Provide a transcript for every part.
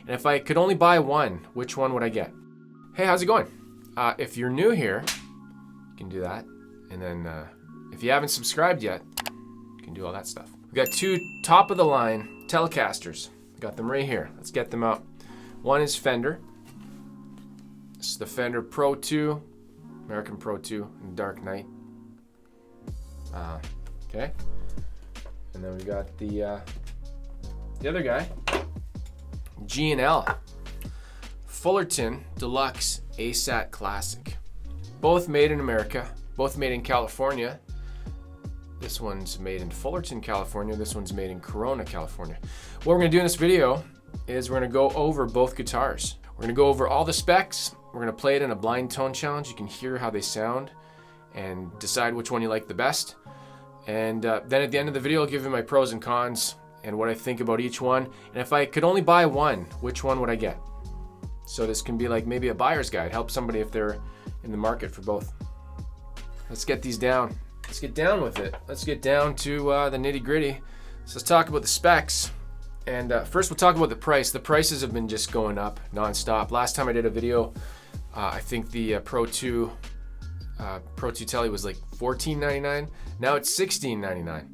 And if I could only buy one, which one would I get? Hey, how's it going? If you're new here, you can do that. And then if you haven't subscribed yet, you can do all that stuff. We got two top of the line Telecasters. Got them right here. Let's get them out. One is Fender. This is the Fender Pro 2, American Pro 2 in Dark Knight. Okay. And then we got the other guy, G&L Fullerton Deluxe ASAT Classic. Both made in America, both made in California. This one's made in Fullerton, California. This one's made in Corona, California. What we're gonna do in this video is we're gonna go over both guitars. We're gonna go over all the specs. We're gonna play it in a blind tone challenge. You can hear how they sound and decide which one you like the best. And then at the end of the video, I'll give you my pros and cons and what I think about each one. And if I could only buy one, which one would I get? So this can be like maybe a buyer's guide, help somebody if they're in the market for both. Let's get these down. Let's get down with it. Let's get down to the nitty gritty. So let's talk about the specs. And first we'll talk about the price. The prices have been just going up nonstop. Last time I did a video, I think the Pro 2 Tele was like $14.99. Now it's $16.99.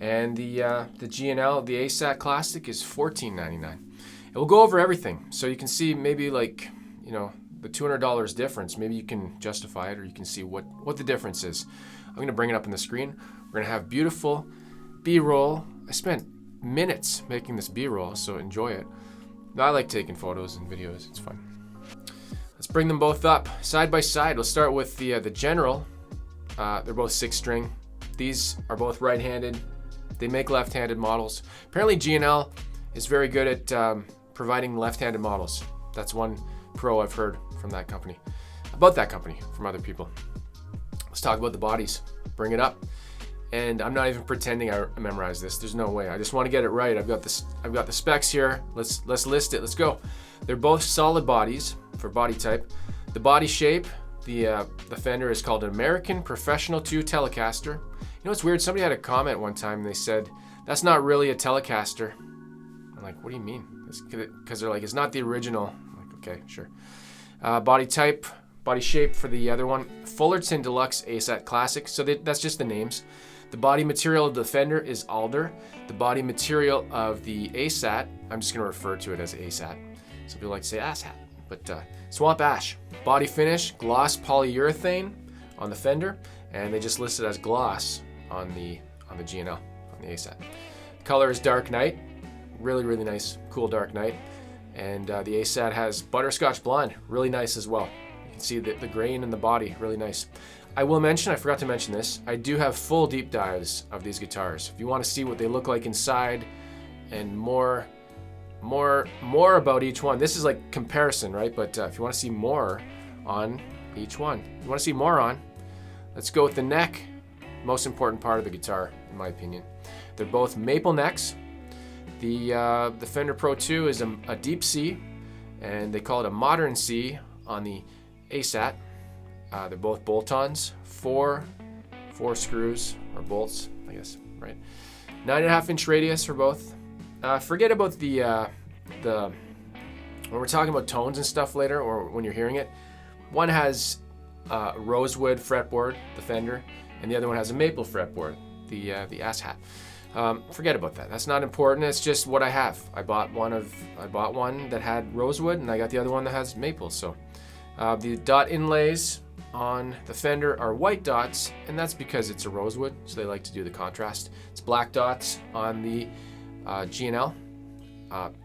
And the G&L, the ASAT Classic, is $14.99. And we'll go over everything. So you can see maybe like, you know, the $200 difference. Maybe you can justify it, or you can see what the difference is. I'm gonna bring it up on the screen. We're gonna have beautiful B-roll. I spent minutes making this B-roll, so enjoy it. I like taking photos and videos, it's fun. Let's bring them both up side by side. We'll start with the General. They're both 6-string. These are both right-handed. They make left-handed models. Apparently G&L is very good at providing left-handed models. That's one pro I've heard from that company. About that company from other people. Let's talk about the bodies. Bring it up. And I'm not even pretending I memorized this. There's no way. I just want to get it right. I've got the specs here. Let's list it. Let's go. They're both solid bodies for body type. The body shape, the Fender is called an American Professional 2 Telecaster. You know what's weird? Somebody had a comment one time and they said, that's not really a Telecaster. I'm like, what do you mean? Because they're like, it's not the original. I'm like, okay, sure. Body type, body shape for the other one, Fullerton Deluxe ASAT Classic. So that's just the names. The body material of the Fender is alder. The body material of the ASAT, I'm just gonna refer to it as ASAT. Some people like to say ASAT, but swamp ash. Body finish, gloss polyurethane on the Fender, and they just listed as gloss on the G&L, on the ASAT. Color is dark night, really, really nice, cool dark night. And the ASAT has butterscotch blonde, really nice as well. You can see the grain in the body, really nice. I will mention, I forgot to mention this, I do have full deep dives of these guitars. If you want to see what they look like inside and more about each one, this is like comparison, right? But if you want to see more on each one, you want to see more on, let's go with the neck, most important part of the guitar, in my opinion. They're both maple necks. The Fender Pro 2 is a deep C, and they call it a modern C on the ASAT. They're both bolt-ons, four screws or bolts, I guess, right? 9.5-inch radius for both. Forget about the when we're talking about tones and stuff later, or when you're hearing it. One has rosewood fretboard, the Fender, and the other one has a maple fretboard, the ASAT. Forget about that. That's not important. It's just what I have. I bought one that had rosewood, and I got the other one that has maple. So the dot inlays on the Fender are white dots, and that's because it's a rosewood, so they like to do the contrast. It's black dots on the G&L.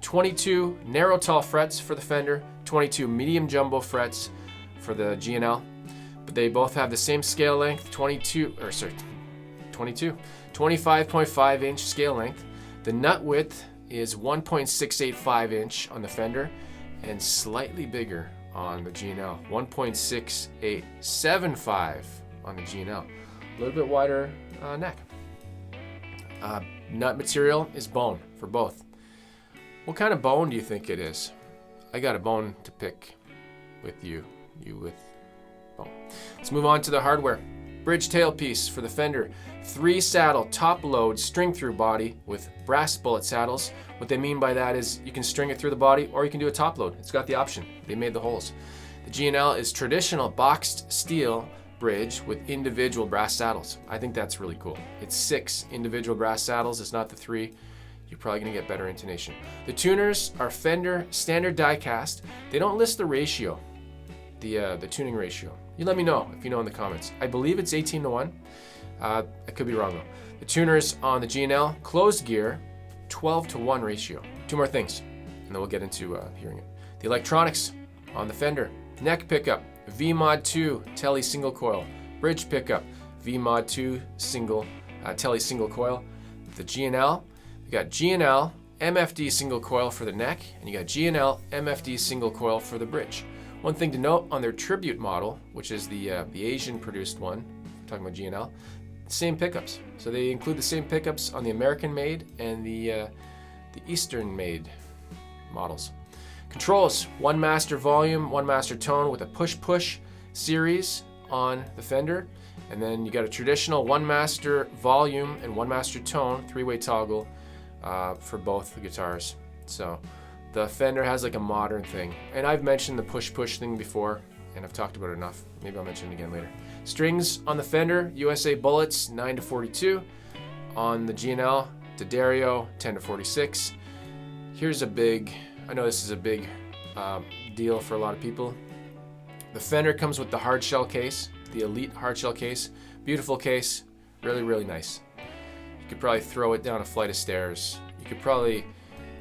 22 narrow tall frets for the Fender, 22 medium jumbo frets for the G&L, but they both have the same scale length, 25.5 inch scale length. The nut width is 1.685 inch on the Fender and slightly bigger on the G&L, 1.6875 on the G&L. A little bit wider neck. Nut material is bone for both. What kind of bone do you think it is? I got a bone to pick with you with bone. Let's move on to the hardware. bridge tailpiece for the Fender. 3-saddle top load string through body with brass bullet saddles. What they mean by that is you can string it through the body or you can do a top load. It's got the option. They made the holes. The G&L is traditional boxed steel bridge with individual brass saddles. I think that's really cool. It's 6 individual brass saddles. It's not the 3. You're probably gonna get better intonation. The tuners are Fender standard die cast. They don't list the ratio, the tuning ratio. You let me know if you know in the comments. I believe it's 18:1. I could be wrong though. The tuners on the G&L, closed gear, 12:1 ratio. 2 more things, and then we'll get into hearing it. The electronics on the Fender, neck pickup, V-Mod 2 Tele single coil, bridge pickup, V-Mod 2 single Tele single coil. The G&L, you got G&L MFD single coil for the neck, and you got G&L MFD single coil for the bridge. One thing to note on their tribute model, which is the Asian produced one, I'm talking about G&L, same pickups. So they include the same pickups on the American made and the Eastern made models. Controls, 1 master volume, 1 master tone with a push-push series on the Fender. And then you got a traditional 1 master volume and 1 master tone, 3-way toggle for both the guitars. So the Fender has like a modern thing. And I've mentioned the push-push thing before, and I've talked about it enough. Maybe I'll mention it again later. Strings on the Fender, USA bullets, 9-42. On the G&L, D'Addario, 10-46. Here's a big, I know this is a big deal for a lot of people. The Fender comes with the hard shell case, the Elite hard shell case. Beautiful case, really, really nice. You could probably throw it down a flight of stairs. You could probably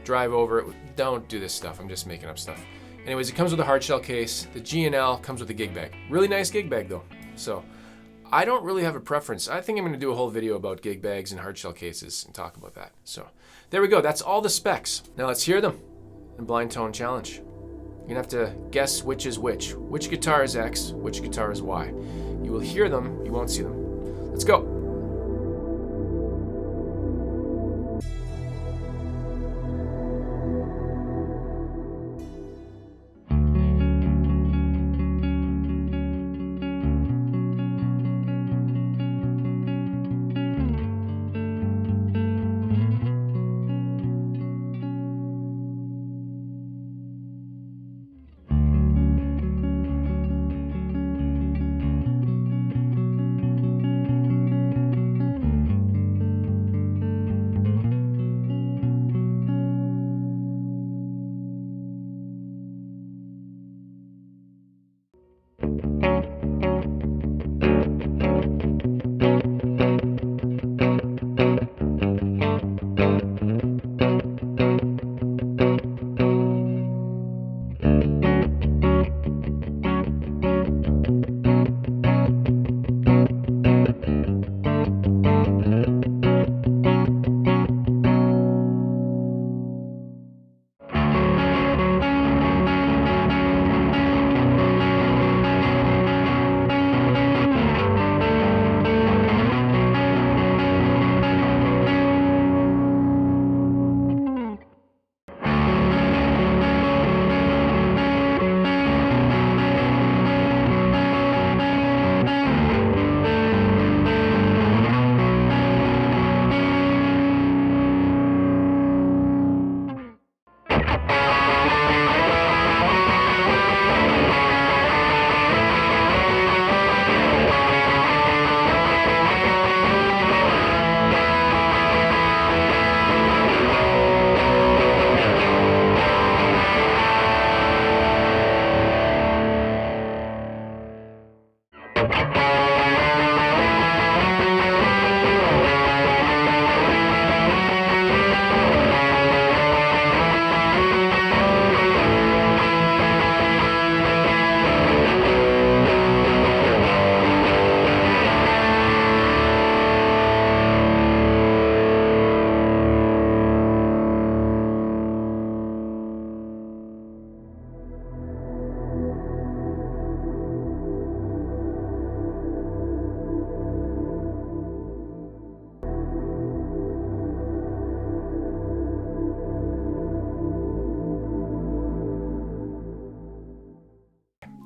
drive over it. Don't do this stuff, I'm just making up stuff. Anyways, it comes with a hard shell case. The G&L comes with a gig bag. Really nice gig bag though. So I don't really have a preference. I think I'm gonna do a whole video about gig bags and hard shell cases and talk about that. So there we go, that's all the specs. Now let's hear them in blind tone challenge. You're gonna have to guess which is which. Which guitar is X, which guitar is Y. You will hear them, you won't see them. Let's go.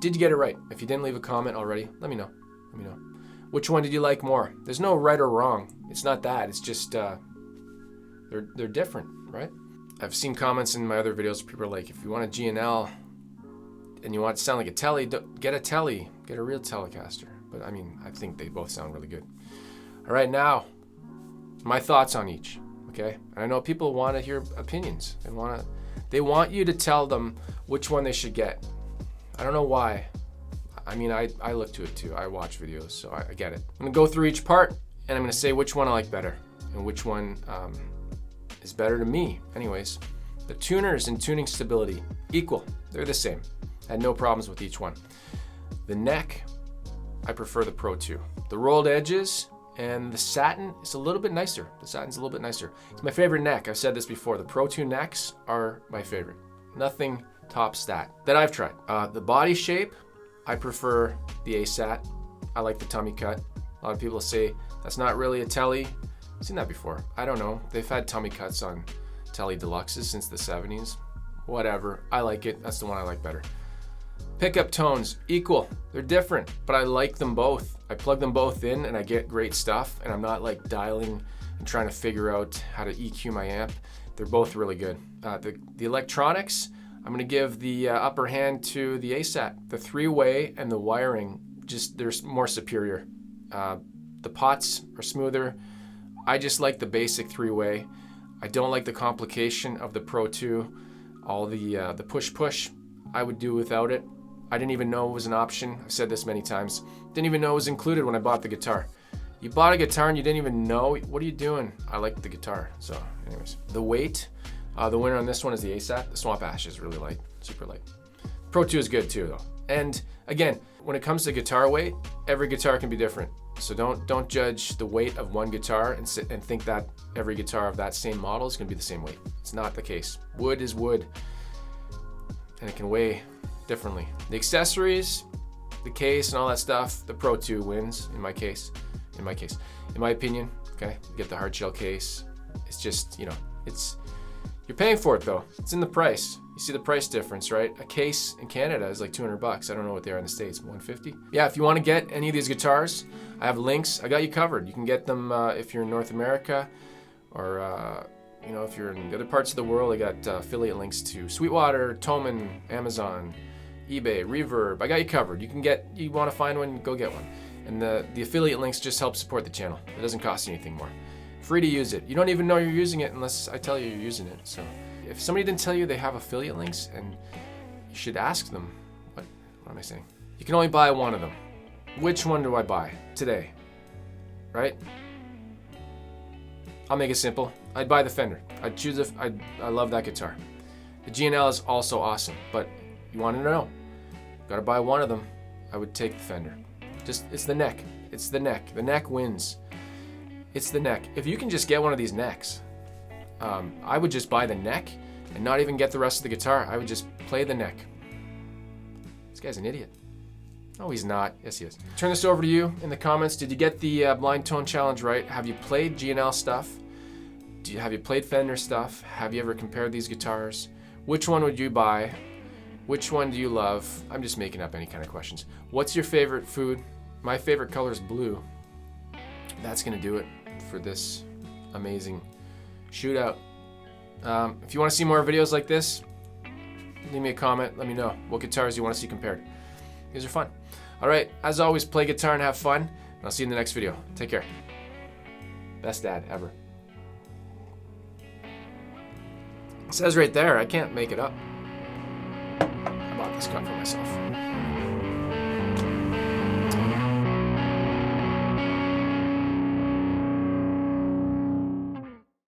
Did you get it right? If you didn't leave a comment already, let me know. Which one did you like more? There's no right or wrong. It's not that. It's just they're different, right? I've seen comments in my other videos. People are like, if you want a G&L and you want it to sound like a Tele, get a Tele. Get a real Telecaster. But I mean, I think they both sound really good. All right, now, my thoughts on each, okay? And I know people want to hear opinions. They want you to tell them which one they should get. I don't know why. I mean, I look to it too. I watch videos, so I get it. I'm gonna go through each part, and I'm gonna say which one I like better, and which one is better to me. Anyways, the tuners and tuning stability, equal. They're the same. I had no problems with each one. The neck, I prefer the Pro 2. The rolled edges and the satin is a little bit nicer. The satin's a little bit nicer. It's my favorite neck. I've said this before. The Pro 2 necks are my favorite. Nothing tops that I've tried. The body shape, I prefer the ASAT. I like the tummy cut. A lot of people say that's not really a Tele. I've seen that before. I don't know. They've had tummy cuts on Tele Deluxes since the 70s. Whatever. I like it. That's the one I like better. Pickup tones, equal. They're different, but I like them both. I plug them both in and I get great stuff, and I'm not like dialing and trying to figure out how to EQ my amp. They're both really good. The electronics, I'm gonna give the upper hand to the ASAT. The three-way and the wiring, they're more superior. The pots are smoother. I just like the basic three-way. I don't like the complication of the Pro 2. All the push. I would do without it. I didn't even know it was an option. I've said this many times. Didn't even know it was included when I bought the guitar. You bought a guitar and you didn't even know? What are you doing? I like the guitar. So anyways, the weight, the winner on this one is the ASAT. The Swamp Ash is really light, super light. Pro 2 is good too though. And again, when it comes to guitar weight, every guitar can be different. So don't judge the weight of one guitar and think that every guitar of that same model is gonna be the same weight. It's not the case. Wood is wood, and it can weigh differently. The accessories, the case and all that stuff, the Pro 2 wins in my case. In my opinion, okay? You get the hard shell case. It's just, you're paying for it though. It's in the price. You see the price difference, right? A case in Canada is like $200. I don't know what they are in the States, $150? Yeah, if you want to get any of these guitars, I have links. I got you covered. You can get them if you're in North America, or if you're in the other parts of the world. I got affiliate links to Sweetwater, Toman, Amazon, eBay, Reverb. I got you covered. You want to find one, go get one. And the affiliate links just help support the channel. It doesn't cost you anything more. Free to use it. You don't even know you're using it unless I tell you you're using it. So if somebody didn't tell you they have affiliate links, and you should ask them, what am I saying? You can only buy one of them. Which one do I buy today? Right? I'll make it simple. I'd buy the Fender. I'd choose I love that guitar. The G&L is also awesome, but you want to know, gotta buy one of them. I would take the Fender. It's the neck. It's the neck. The neck wins. It's the neck. If you can just get one of these necks, I would just buy the neck and not even get the rest of the guitar. I would just play the neck. This guy's an idiot. No, he's not. Yes, he is. Turn this over to you in the comments. Did you get the blind tone challenge right? Have you played G&L stuff? Have you played Fender stuff? Have you ever compared these guitars? Which one would you buy? Which one do you love? I'm just making up any kind of questions. What's your favorite food? My favorite color is blue. That's gonna do it for this amazing shootout. If you want to see more videos like this, leave me a comment. Let me know what guitars you want to see compared. These are fun. All right, as always, play guitar and have fun. And I'll see you in the next video. Take care. Best dad ever. It says right there, I can't make it up. I bought this cup for myself.